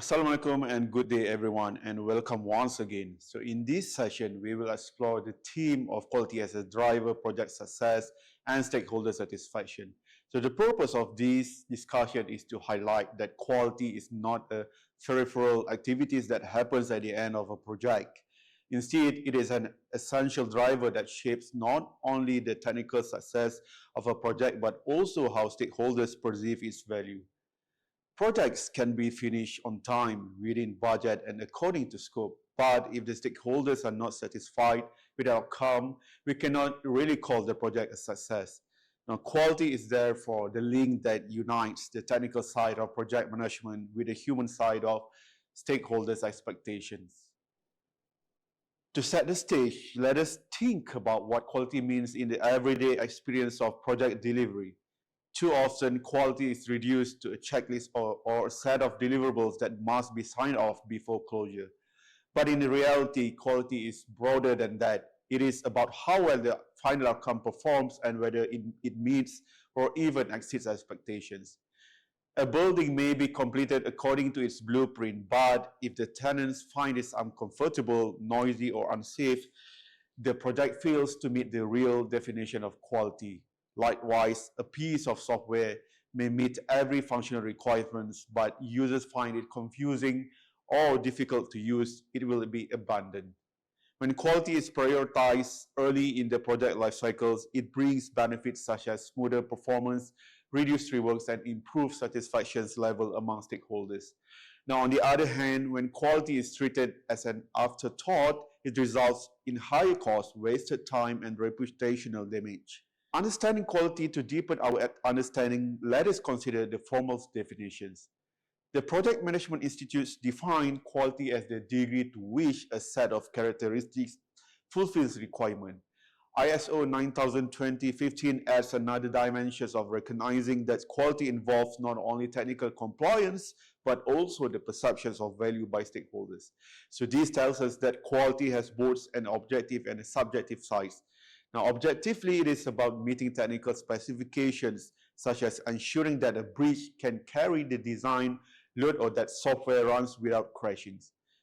Assalamualaikum and good day everyone and welcome once again. So in this session, we will explore the theme of quality as a driver, project success and stakeholder satisfaction. So the purpose of this discussion is to highlight that quality is not a peripheral activities that happens at the end of a project. Instead, it is an essential driver that shapes not only the technical success of a project but also how stakeholders perceive its value. Projects can be finished on time, within budget, and according to scope. But if the stakeholders are not satisfied with the outcome, we cannot really call the project a success. Now, quality is therefore the link that unites the technical side of project management with the human side of stakeholders' expectations. To set the stage, let us think about what quality means in the everyday experience of project delivery. Too often, quality is reduced to a checklist or a set of deliverables that must be signed off before closure. But in reality, quality is broader than that. It is about how well the final outcome performs and whether it meets or even exceeds expectations. A building may be completed according to its blueprint, but if the tenants find it uncomfortable, noisy, or unsafe, the project fails to meet the real definition of quality. Likewise, a piece of software may meet every functional requirements, but users find it confusing or difficult to use, it will be abandoned. When quality is prioritized early in the project life cycles, it brings benefits such as smoother performance, reduced reworks, and improved satisfaction level among stakeholders. Now, on the other hand, when quality is treated as an afterthought, it results in higher costs, wasted time, and reputational damage. Understanding quality to deepen our understanding, let us consider the formal definitions. The Project Management Institutes define quality as the degree to which a set of characteristics fulfills requirement. ISO 9020-15 adds another dimension of recognizing that quality involves not only technical compliance, but also the perceptions of value by stakeholders. So this tells us that quality has both an objective and a subjective side. Now, objectively, it is about meeting technical specifications, such as ensuring that a bridge can carry the design load or that software runs without crashing.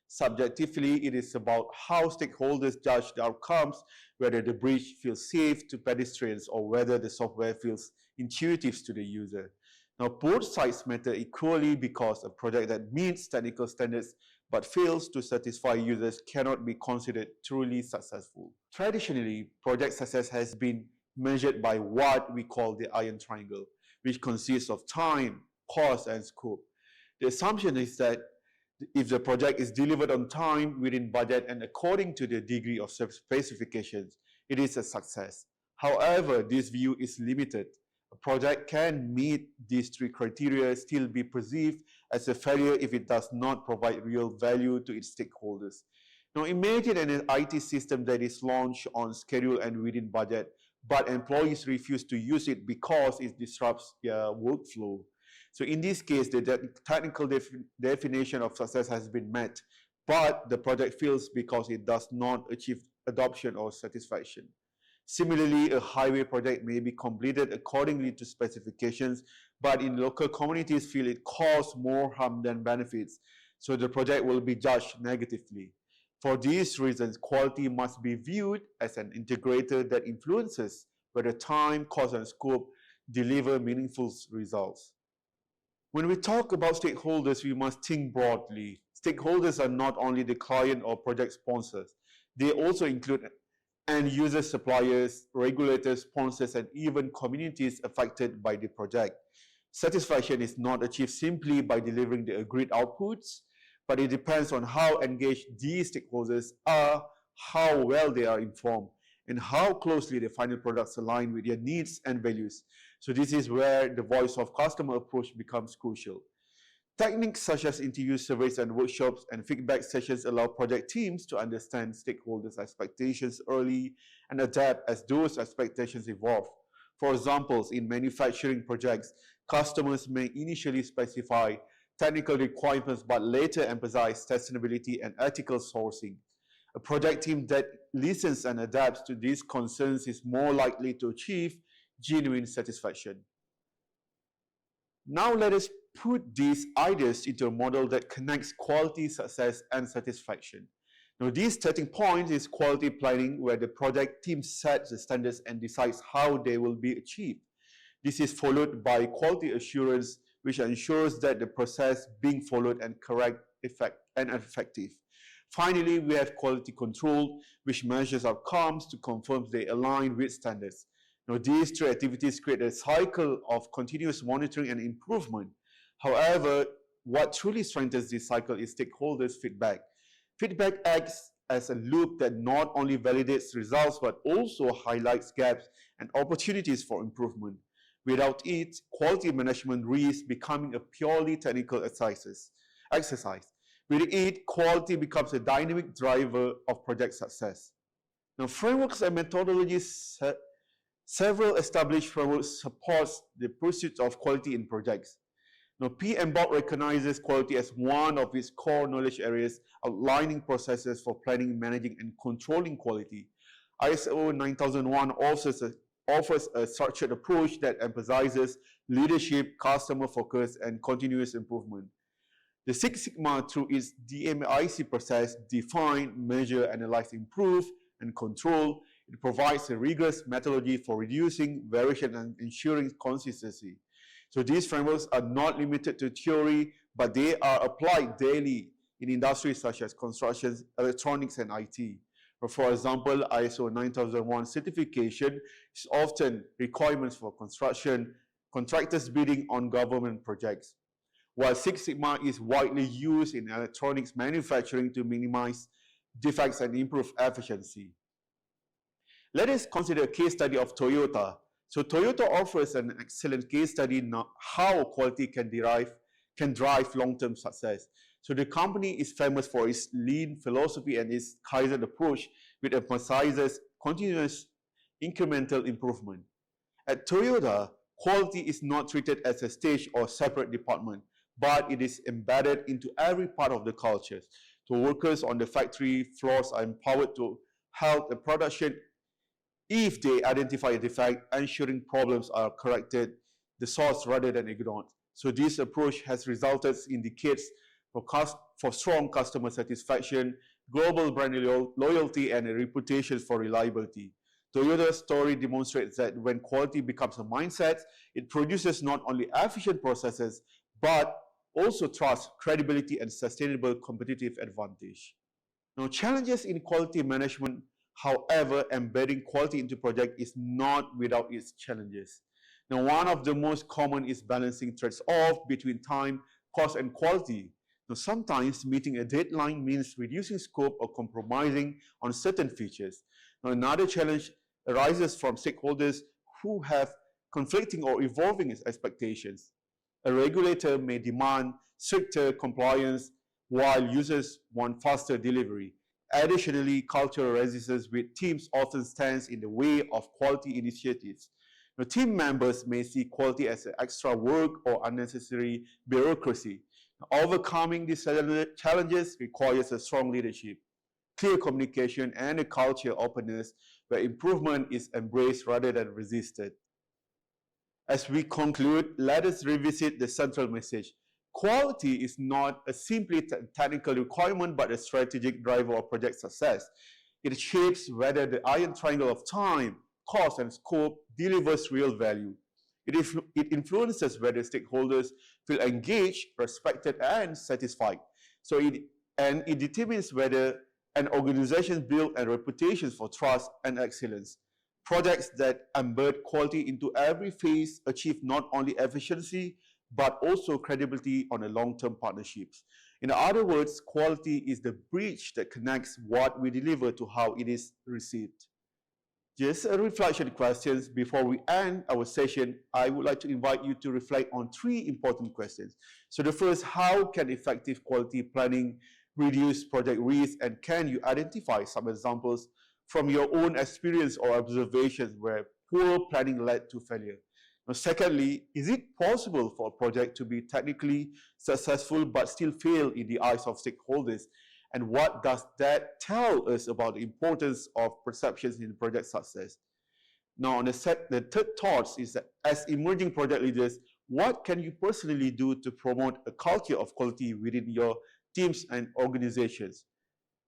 Subjectively, it is about how stakeholders judge the outcomes, whether the bridge feels safe to pedestrians or whether the software feels intuitive to the user. Now, both sides matter equally because a project that meets technical standards but fails to satisfy users cannot be considered truly successful. Traditionally, project success has been measured by what we call the iron triangle, which consists of time, cost, and scope. The assumption is that if the project is delivered on time, within budget, and according to the degree of specifications, it is a success. However, this view is limited. A project can meet these three criteria, still be perceived as a failure if it does not provide real value to its stakeholders. Now, imagine an IT system that is launched on schedule and within budget, but employees refuse to use it because it disrupts their workflow. So in this case, the technical definition of success has been met, but the project fails because it does not achieve adoption or satisfaction. Similarly, a highway project may be completed accordingly to specifications, but in local communities feel it causes more harm than benefits, so the project will be judged negatively. For these reasons, quality must be viewed as an integrator that influences whether time, cost, and scope deliver meaningful results. When we talk about stakeholders, we must think broadly. Stakeholders are not only the client or project sponsors, they also include end user suppliers, regulators, sponsors, and even communities affected by the project. Satisfaction is not achieved simply by delivering the agreed outputs, but it depends on how engaged these stakeholders are, how well they are informed, and how closely the final products align with their needs and values. So this is where the voice of customer approach becomes crucial. Techniques such as interview surveys and workshops and feedback sessions allow project teams to understand stakeholders' expectations early and adapt as those expectations evolve. For example, in manufacturing projects, customers may initially specify technical requirements but later emphasize sustainability and ethical sourcing. A project team that listens and adapts to these concerns is more likely to achieve genuine satisfaction. Now let us put these ideas into a model that connects quality, success, and satisfaction. Now, these starting points is quality planning, where the project team sets the standards and decides how they will be achieved. This is followed by quality assurance, which ensures that the process being followed and correct, and effective. Finally, we have quality control, which measures outcomes to confirm they align with standards. Now, these three activities create a cycle of continuous monitoring and improvement. However, what truly strengthens this cycle is stakeholders' feedback. Feedback acts as a loop that not only validates results but also highlights gaps and opportunities for improvement. Without it, quality management risks becoming a purely technical exercise. With it, quality becomes a dynamic driver of project success. Now, frameworks and methodologies, several established frameworks support the pursuit of quality in projects. Now, PMBOK recognizes quality as one of its core knowledge areas, outlining processes for planning, managing, and controlling quality. ISO 9001 offers a structured approach that emphasizes leadership, customer focus, and continuous improvement. The Six Sigma, through its DMAIC process, define, measure, analyze, improve, and control, it provides a rigorous methodology for reducing variation and ensuring consistency. So these frameworks are not limited to theory, but they are applied daily in industries such as construction, electronics, and IT. For example, ISO 9001 certification is often requirements for construction, contractors bidding on government projects, while Six Sigma is widely used in electronics manufacturing to minimize defects and improve efficiency. Let us consider a case study of Toyota. So Toyota offers an excellent case study on how quality can drive long-term success. So the company is famous for its lean philosophy and its Kaizen approach, which emphasizes continuous incremental improvement. At Toyota, quality is not treated as a stage or separate department, but it is embedded into every part of the culture. So workers on the factory floors are empowered to help the production if they identify a defect, ensuring problems are corrected, the source rather than ignored. So this approach has resulted in decades for strong customer satisfaction, global brand loyalty, and a reputation for reliability. Toyota's story demonstrates that when quality becomes a mindset, it produces not only efficient processes, but also trust, credibility, and sustainable competitive advantage. Now, challenges in quality management. However, embedding quality into project is not without its challenges. Now, one of the most common is balancing trades-off between time, cost, and quality. Now, sometimes meeting a deadline means reducing scope or compromising on certain features. Now, another challenge arises from stakeholders who have conflicting or evolving expectations. A regulator may demand stricter compliance while users want faster delivery. Additionally, cultural resistance with teams often stands in the way of quality initiatives. Now, team members may see quality as extra work or unnecessary bureaucracy. Now, overcoming these challenges requires a strong leadership, clear communication, and a culture of openness where improvement is embraced rather than resisted. As we conclude, let us revisit the central message. Quality is not a simply technical requirement, but a strategic driver of project success. It shapes whether the iron triangle of time, cost, and scope delivers real value. It influences whether stakeholders feel engaged, respected, and satisfied. It determines whether an organization builds a reputation for trust and excellence. Projects that embed quality into every phase achieve not only efficiency, but also credibility on a long-term partnerships. In other words, quality is the bridge that connects what we deliver to how it is received. Just a reflection questions before we end our session. I would like to invite you to reflect on three important questions. So the first, how can effective quality planning reduce project risk, and can you identify some examples from your own experience or observations where poor planning led to failure? Now, secondly, is it possible for a project to be technically successful but still fail in the eyes of stakeholders? And what does that tell us about the importance of perceptions in project success? Now, the third thought is that as emerging project leaders, what can you personally do to promote a culture of quality within your teams and organizations?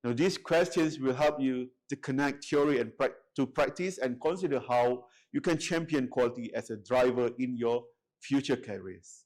Now, these questions will help you to connect theory and to practice and consider how you can champion quality as a driver in your future careers.